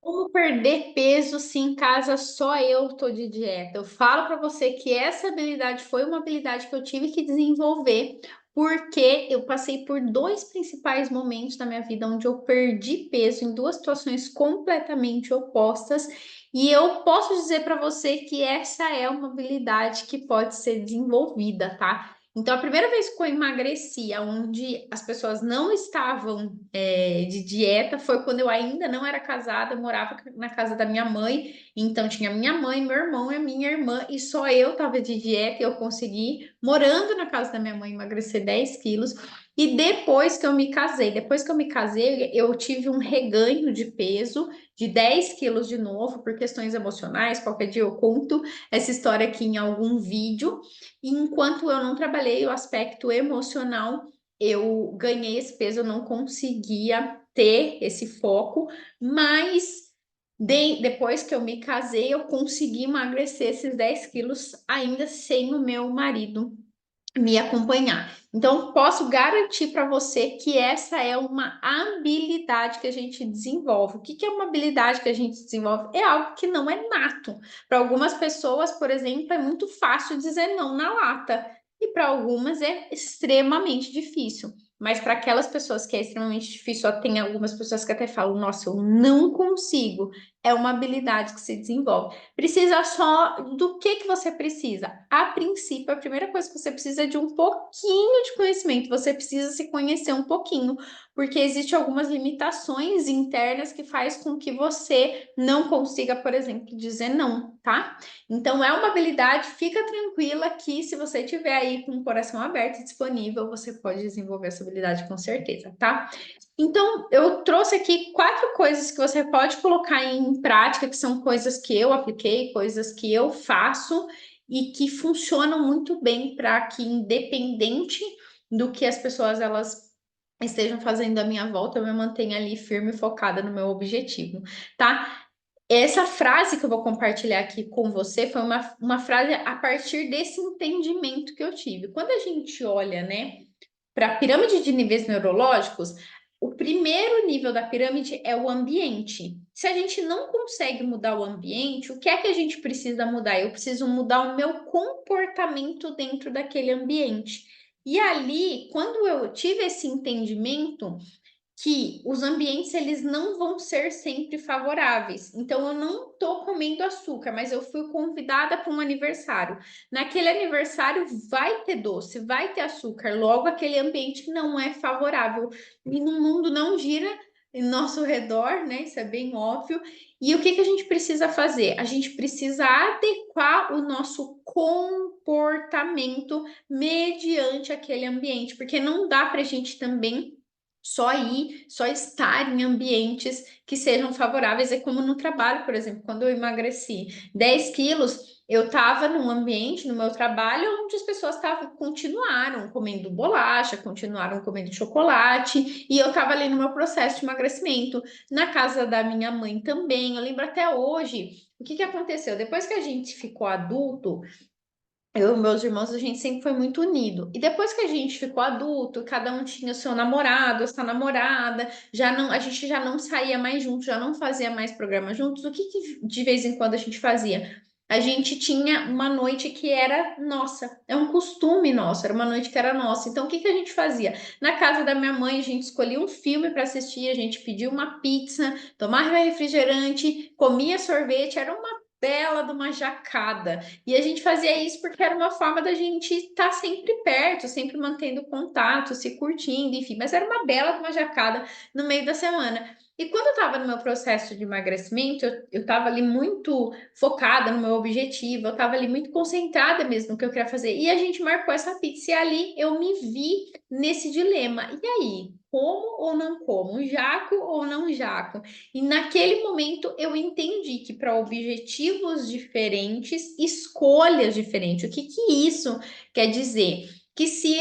Como perder peso se em casa só eu tô de dieta? Eu falo para você que essa habilidade foi uma habilidade que eu tive que desenvolver, porque eu passei por dois principais momentos da minha vida onde eu perdi peso em duas situações completamente opostas, e eu posso dizer para você que essa é uma habilidade que pode ser desenvolvida, tá? Então, a primeira vez que eu emagreci, onde as pessoas não estavam de dieta, foi quando eu ainda não era casada, eu morava na casa da minha mãe. Então, tinha minha mãe, meu irmão e a minha irmã, e só eu estava de dieta. E eu consegui, morando na casa da minha mãe, emagrecer 10 quilos. E depois que eu me casei, eu tive um reganho de peso de 10 quilos de novo, por questões emocionais. Qualquer dia eu conto essa história aqui em algum vídeo. E enquanto eu não trabalhei o aspecto emocional, eu ganhei esse peso, eu não conseguia ter esse foco, mas depois que eu me casei, eu consegui emagrecer esses 10 quilos ainda sem o meu marido me acompanhar. Então, posso garantir para você que essa é uma habilidade que a gente desenvolve. O que que é uma habilidade que a gente desenvolve? É algo que não é nato. Para algumas pessoas, por exemplo, é muito fácil dizer não na lata, e para algumas é extremamente difícil. Mas para aquelas pessoas que é extremamente difícil, ó, tem algumas pessoas que até falam: Nossa, eu não consigo. É uma habilidade que se desenvolve. Precisa só do que você precisa? A princípio, a primeira coisa que você precisa é de um pouquinho de conhecimento. Você precisa se conhecer um pouquinho, porque existem algumas limitações internas que faz com que você não consiga, por exemplo, dizer não, tá? Então é uma habilidade, fica tranquila que se você tiver aí com o coração aberto e disponível, você pode desenvolver essa habilidade com certeza, tá? Então, eu trouxe aqui quatro coisas que você pode colocar em prática, que são coisas que eu apliquei, coisas que eu faço e que funcionam muito bem para que, independente do que as pessoas elas estejam fazendo à minha volta, eu me mantenha ali firme e focada no meu objetivo, tá? Essa frase que eu vou compartilhar aqui com você foi uma frase a partir desse entendimento que eu tive. Quando a gente olha, né, para a pirâmide de níveis neurológicos, o primeiro nível da pirâmide é o ambiente. Se a gente não consegue mudar o ambiente, o que é que a gente precisa mudar? Eu preciso mudar o meu comportamento dentro daquele ambiente. E ali, quando eu tive esse entendimento, que os ambientes eles não vão ser sempre favoráveis. Então eu não tô comendo açúcar, mas eu fui convidada para um aniversário. Naquele aniversário vai ter doce, vai ter açúcar. Logo aquele ambiente não é favorável e no mundo não gira em nosso redor, né? Isso é bem óbvio. E o que que a gente precisa fazer? A gente precisa adequar o nosso comportamento mediante aquele ambiente, porque não dá para a gente também só ir, só estar em ambientes que sejam favoráveis. É como no trabalho, por exemplo, quando eu emagreci 10 quilos, eu estava num ambiente, no meu trabalho, onde as pessoas continuaram comendo bolacha, continuaram comendo chocolate, e eu estava ali no meu processo de emagrecimento. Na casa da minha mãe também, eu lembro até hoje. O que que aconteceu? Depois que a gente ficou adulto, eu e meus irmãos, a gente sempre foi muito unido. E depois que a gente ficou adulto, cada um tinha o seu namorado, a sua namorada, já não, a gente já não saía mais juntos, já não fazia mais programa juntos. O que que de vez em quando a gente fazia? A gente tinha uma noite que era nossa, é um costume nosso, era uma noite que era nossa. Então, o que que a gente fazia? Na casa da minha mãe, a gente escolhia um filme para assistir, a gente pedia uma pizza, tomava refrigerante, comia sorvete, era uma bela de uma jacada. E a gente fazia isso porque era uma forma da gente estar sempre perto, sempre mantendo contato, se curtindo, enfim. Mas era uma bela de uma jacada no meio da semana. E quando eu estava no meu processo de emagrecimento, eu estava ali muito focada no meu objetivo, eu estava ali muito concentrada mesmo no que eu queria fazer. E a gente marcou essa pizza e ali eu me vi nesse dilema. E aí, como ou não como? Jaco ou não jaco? E naquele momento eu entendi que para objetivos diferentes, escolhas diferentes. O que que isso quer dizer? Que se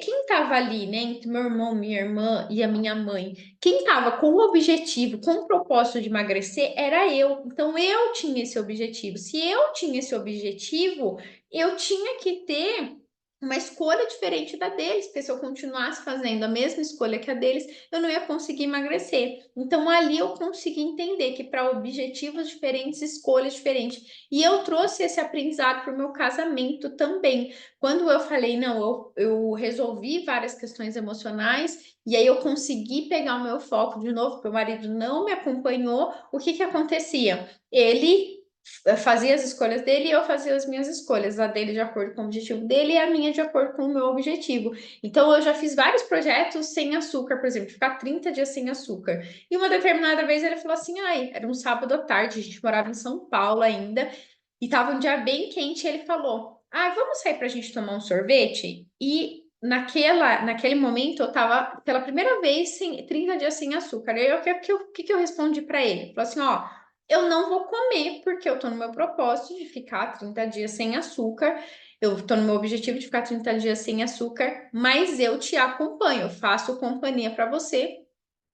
quem estava ali, né, entre meu irmão, minha irmã e a minha mãe, quem estava com o objetivo, com o propósito de emagrecer, era eu. Então eu tinha esse objetivo. Se eu tinha esse objetivo, eu tinha que ter uma escolha diferente da deles, porque se eu continuasse fazendo a mesma escolha que a deles, eu não ia conseguir emagrecer. Então ali eu consegui entender que para objetivos diferentes, escolhas diferentes. E eu trouxe esse aprendizado para o meu casamento também. Quando eu falei, não, eu resolvi várias questões emocionais, e aí eu consegui pegar o meu foco de novo, porque o marido não me acompanhou, o que que acontecia? Ele fazia as escolhas dele e eu fazia as minhas escolhas, a dele de acordo com o objetivo dele e a minha de acordo com o meu objetivo. Então eu já fiz vários projetos sem açúcar, por exemplo, ficar 30 dias sem açúcar. E uma determinada vez ele falou assim: ai, era um sábado à tarde, a gente morava em São Paulo ainda, e tava um dia bem quente, e ele falou: ah, vamos sair pra gente tomar um sorvete? E naquele momento eu tava pela primeira vez 30 dias sem açúcar. E aí o que eu respondi para ele? Falou assim: ó, eu não vou comer, porque eu tô no meu propósito de ficar 30 dias sem açúcar. Eu tô no meu objetivo de ficar 30 dias sem açúcar, mas eu te acompanho, eu faço companhia para você,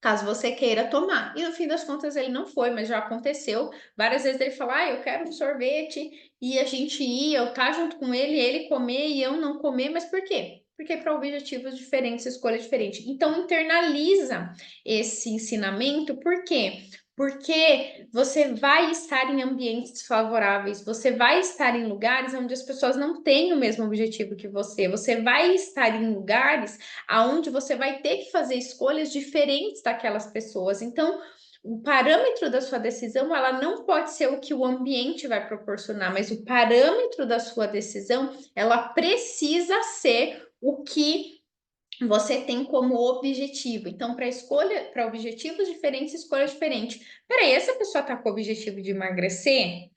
caso você queira tomar. E no fim das contas ele não foi, mas já aconteceu. Várias vezes ele falou: ah, eu quero um sorvete, e a gente ia, eu tá junto com ele comer e eu não comer, mas por quê? Porque para objetivos diferentes, escolha diferente. Então internaliza esse ensinamento, por quê? Porque você vai estar em ambientes desfavoráveis, você vai estar em lugares onde as pessoas não têm o mesmo objetivo que você vai estar em lugares aonde você vai ter que fazer escolhas diferentes daquelas pessoas. Então, o parâmetro da sua decisão, ela não pode ser o que o ambiente vai proporcionar, mas o parâmetro da sua decisão, ela precisa ser o que você tem como objetivo. Então, para escolha, para objetivos diferentes, escolha diferente. Peraí, essa pessoa está com o objetivo de emagrecer?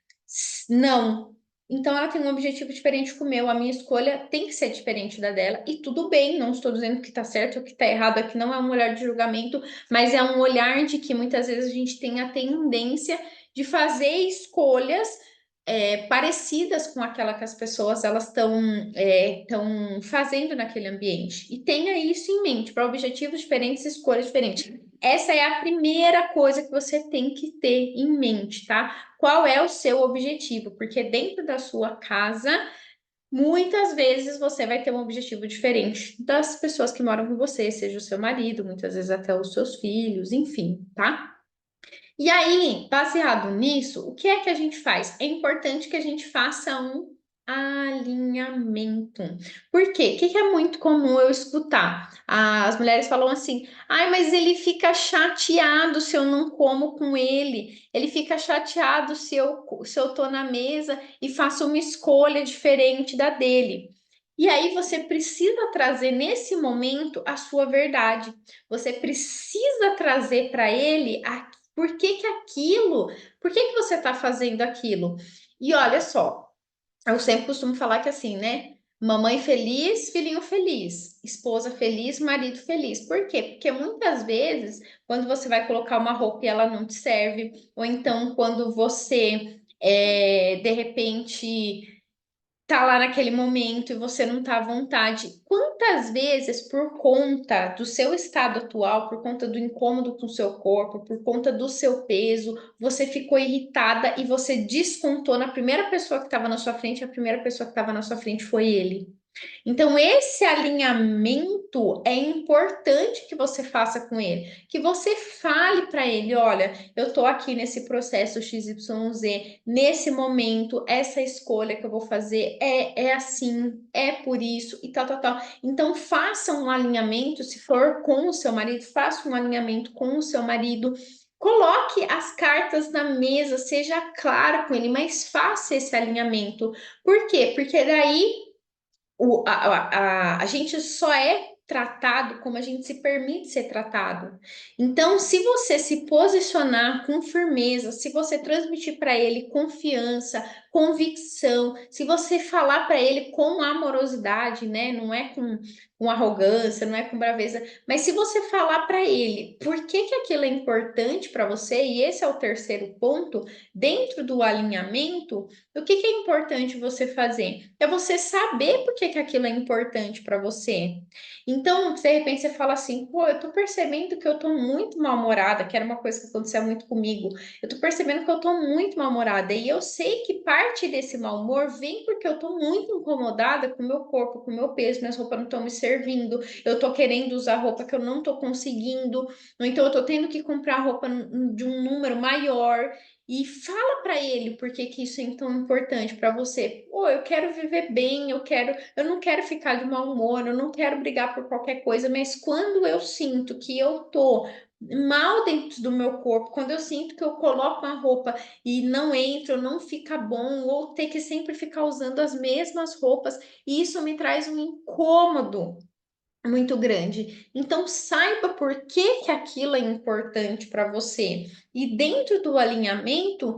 Não. Então, ela tem um objetivo diferente com o meu. A minha escolha tem que ser diferente da dela. E tudo bem, não estou dizendo que está certo ou que está errado. Aqui não é um olhar de julgamento, mas é um olhar de que muitas vezes a gente tem a tendência de fazer escolhas parecidas com aquela que as pessoas elas estão fazendo naquele ambiente. E tenha isso em mente, para objetivos diferentes, escolhas diferentes. Essa é a primeira coisa que você tem que ter em mente, tá? Qual é o seu objetivo? Porque dentro da sua casa, muitas vezes você vai ter um objetivo diferente das pessoas que moram com você, seja o seu marido, muitas vezes até os seus filhos, enfim, tá? E aí, baseado nisso, o que é que a gente faz? É importante que a gente faça um alinhamento. Por quê? O que é muito comum eu escutar? As mulheres falam assim: ai, mas ele fica chateado se eu não como com ele, ele fica chateado se eu tô na mesa e faço uma escolha diferente da dele. E aí você precisa trazer nesse momento a sua verdade. Você precisa trazer para ele por que que aquilo? Por que que você está fazendo aquilo? E olha só, eu sempre costumo falar que assim, né? Mamãe feliz, filhinho feliz, esposa feliz, marido feliz. Por quê? Porque muitas vezes, quando você vai colocar uma roupa e ela não te serve, ou então quando você, de repente, tá lá naquele momento e você não tá à vontade. Quantas vezes, por conta do seu estado atual, por conta do incômodo com o seu corpo, por conta do seu peso, você ficou irritada e você descontou na primeira pessoa que estava na sua frente, a primeira pessoa que estava na sua frente foi ele. Então, esse alinhamento é importante que você faça com ele, que você fale para ele: olha, eu estou aqui nesse processo XYZ, nesse momento, essa escolha que eu vou fazer é assim, é por isso e tal, tal, tal. Então, faça um alinhamento, se for com o seu marido, faça um alinhamento com o seu marido. Coloque as cartas na mesa, seja claro com ele, mas faça esse alinhamento. Por quê? Porque daí a gente só é tratado como a gente se permite ser tratado. Então, se você se posicionar com firmeza, se você transmitir para ele confiança, convicção, se você falar para ele com amorosidade, né? Não é com arrogância, não é com braveza, mas se você falar para ele por que que aquilo é importante para você, e esse é o terceiro ponto, dentro do alinhamento, o que que é importante você fazer? É você saber por que que aquilo é importante para você. Então, de repente, você fala assim, pô, eu tô percebendo que eu tô muito mal-humorada, que era uma coisa que acontecia muito comigo. Eu tô percebendo que eu tô muito mal-humorada, e eu sei que parte desse mau humor vem porque eu tô muito incomodada com o meu corpo, com o meu peso, minhas roupas não estão me servindo, eu tô querendo usar roupa que eu não tô conseguindo, ou então eu tô tendo que comprar roupa de um número maior. E fala para ele por que que isso é tão importante para você. Pô, eu quero viver bem, eu não quero ficar de mau humor, eu não quero brigar por qualquer coisa, mas quando eu sinto que eu tô mal dentro do meu corpo, quando eu sinto que eu coloco uma roupa e não entra, não fica bom, ou ter que sempre ficar usando as mesmas roupas, e isso me traz um incômodo muito grande. Então, saiba por que que aquilo é importante para você. E dentro do alinhamento,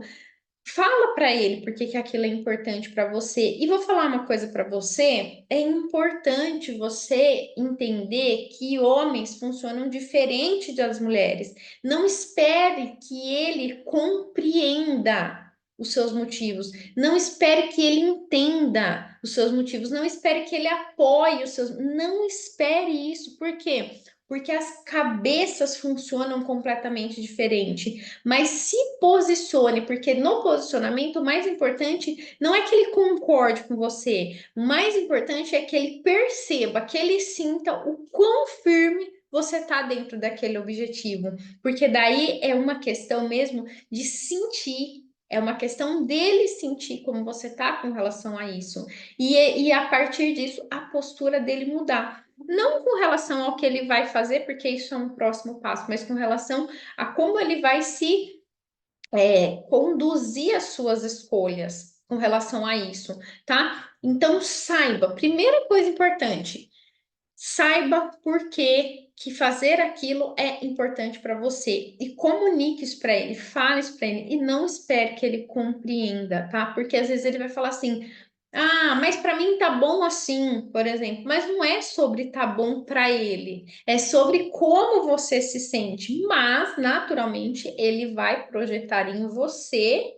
fala para ele por que que aquilo é importante para você. E vou falar uma coisa para você, é importante você entender que homens funcionam diferente das mulheres. Não espere que ele compreenda os seus motivos. Não espere que ele entenda os seus motivos. Não espere que ele apoie os seus. Não espere isso. Por quê? Porque as cabeças funcionam completamente diferente. Mas se posicione, porque no posicionamento o mais importante não é que ele concorde com você, o mais importante é que ele perceba, que ele sinta o quão firme você está dentro daquele objetivo, porque daí é uma questão mesmo de sentir. É uma questão dele sentir como você está com relação a isso. E a partir disso, a postura dele mudar. Não com relação ao que ele vai fazer, porque isso é um próximo passo, mas com relação a como ele vai se conduzir as suas escolhas com relação a isso, tá? Então, saiba, primeira coisa importante, saiba por que fazer aquilo é importante para você e comunique isso para ele, fale isso para ele e não espere que ele compreenda, tá? Porque às vezes ele vai falar assim: "Ah, mas para mim tá bom assim", por exemplo, mas não é sobre tá bom para ele, é sobre como você se sente, mas naturalmente ele vai projetar em você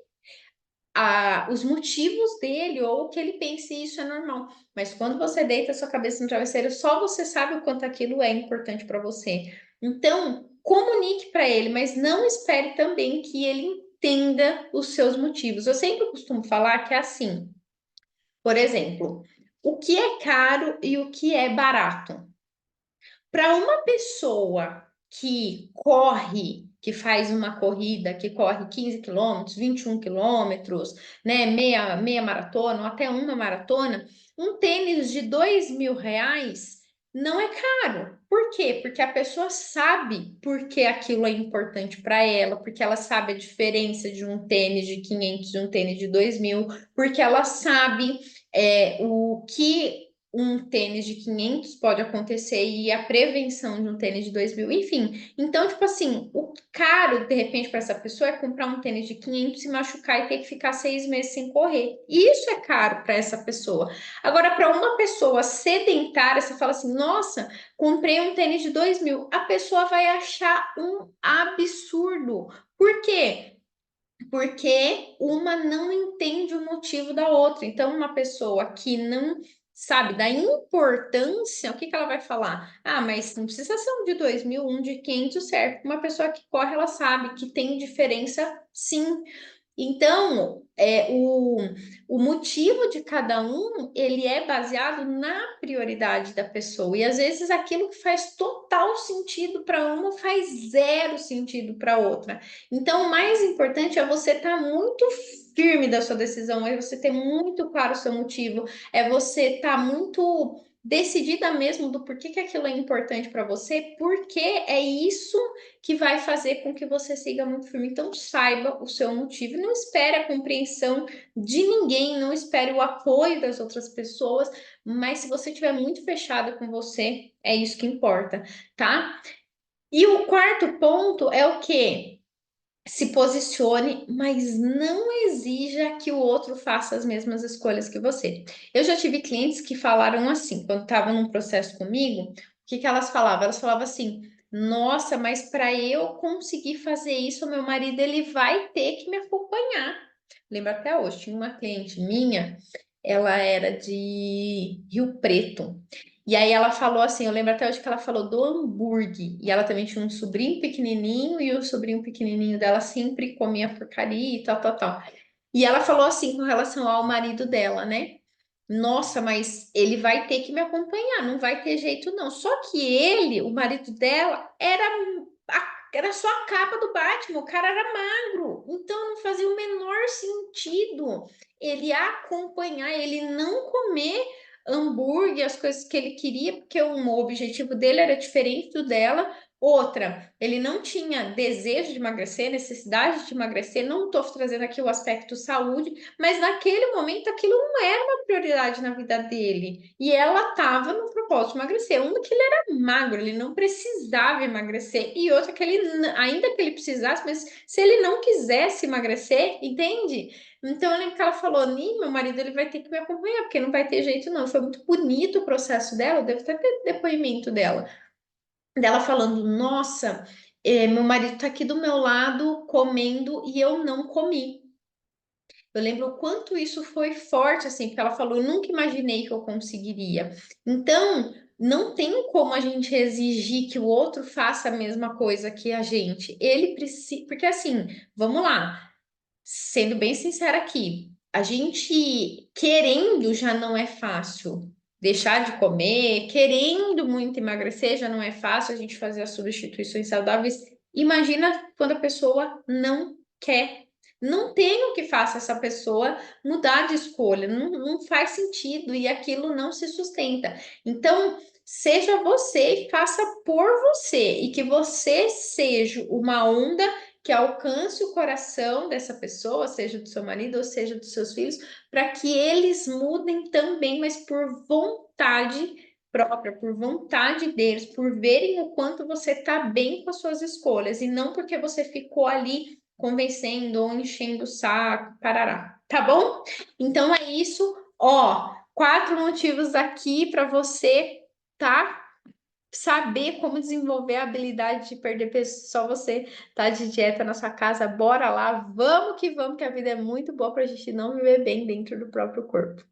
os motivos dele ou que ele pense isso é normal. Mas quando você deita a sua cabeça no travesseiro, só você sabe o quanto aquilo é importante para você. Então, comunique para ele, mas não espere também que ele entenda os seus motivos. Eu sempre costumo falar que é assim, por exemplo, o que é caro e o que é barato. Para uma pessoa que corre, que faz uma corrida, que corre 15 quilômetros, 21 quilômetros, né, meia maratona, ou até uma maratona, um tênis de R$ 2.000 não é caro. Por quê? Porque a pessoa sabe por que aquilo é importante para ela, porque ela sabe a diferença de um tênis de 500 e um tênis de 2.000, porque ela sabe o que um tênis de 500 pode acontecer e a prevenção de um tênis de 2.000, enfim. Então, tipo assim, o caro, de repente, para essa pessoa é comprar um tênis de 500, se machucar e ter que ficar 6 meses sem correr. Isso é caro para essa pessoa. Agora, para uma pessoa sedentária, você fala assim, nossa, comprei um tênis de 2.000. A pessoa vai achar um absurdo. Por quê? Porque uma não entende o motivo da outra. Então, uma pessoa que não sabe da importância, o que que ela vai falar? Ah, mas não precisa ser um de 2.000, um de 500, certo? Uma pessoa que corre, ela sabe que tem diferença, sim. Então, o motivo de cada um, ele é baseado na prioridade da pessoa. E às vezes aquilo que faz total sentido para uma faz zero sentido para outra. Então, o mais importante é você estar muito firme da sua decisão, é você ter muito claro o seu motivo, é você estar muito decidida mesmo do porquê que aquilo é importante para você, porque é isso que vai fazer com que você siga muito firme. Então, saiba o seu motivo, não espere a compreensão de ninguém, não espere o apoio das outras pessoas, mas se você estiver muito fechada com você, é isso que importa, tá? E o quarto ponto é o quê? se posicione, mas não exija que o outro faça as mesmas escolhas que você. Eu já tive clientes que falaram assim, quando estavam num processo comigo, o que que elas falavam? Elas falavam assim: "Nossa, mas para eu conseguir fazer isso, o meu marido ele vai ter que me acompanhar". Lembro até hoje, tinha uma cliente minha, ela era de Rio Preto. E aí ela falou assim, eu lembro até hoje que ela falou do hambúrguer. E ela também tinha um sobrinho pequenininho e o sobrinho pequenininho dela sempre comia porcaria e tal, tal, tal. E ela falou assim com relação ao marido dela, né? Nossa, mas ele vai ter que me acompanhar, não vai ter jeito não. Só que ele, o marido dela, era só a capa do Batman, o cara era magro. Então não fazia o menor sentido ele acompanhar, ele não comer hambúrguer, as coisas que ele queria, porque o objetivo dele era diferente do dela. Outra, ele não tinha desejo de emagrecer, necessidade de emagrecer. Não estou trazendo aqui o aspecto saúde, mas naquele momento aquilo não era uma prioridade na vida dele. E ela estava no propósito de emagrecer. Uma que ele era magro, ele não precisava emagrecer. E outra que ele, ainda que ele precisasse, mas se ele não quisesse emagrecer, entende? Então eu lembro que ela falou: "Ni, meu marido ele vai ter que me acompanhar, porque não vai ter jeito não". Foi muito bonito o processo dela, eu devo até ter depoimento dela falando: "Nossa, meu marido tá aqui do meu lado comendo e eu não comi". Eu lembro o quanto isso foi forte, assim, porque ela falou: "Eu nunca imaginei que eu conseguiria". Então, não tem como a gente exigir que o outro faça a mesma coisa que a gente. Ele precisa, porque assim, vamos lá, sendo bem sincera aqui, a gente querendo já não é fácil deixar de comer, querendo muito emagrecer já não é fácil a gente fazer as substituições saudáveis. Imagina quando a pessoa não quer. Não tem o que faça essa pessoa mudar de escolha, não faz sentido e aquilo não se sustenta. Então, seja você e faça por você, e que você seja uma onda que alcance o coração dessa pessoa, seja do seu marido ou seja dos seus filhos, para que eles mudem também, mas por vontade própria, por vontade deles, por verem o quanto você está bem com as suas escolhas e não porque você ficou ali convencendo ou enchendo o saco, parará. Tá bom? Então é isso. Ó, 4 motivos aqui para você, tá? Saber como desenvolver a habilidade de perder peso, só você tá de dieta na sua casa, bora lá, vamos que a vida é muito boa para a gente não viver bem dentro do próprio corpo.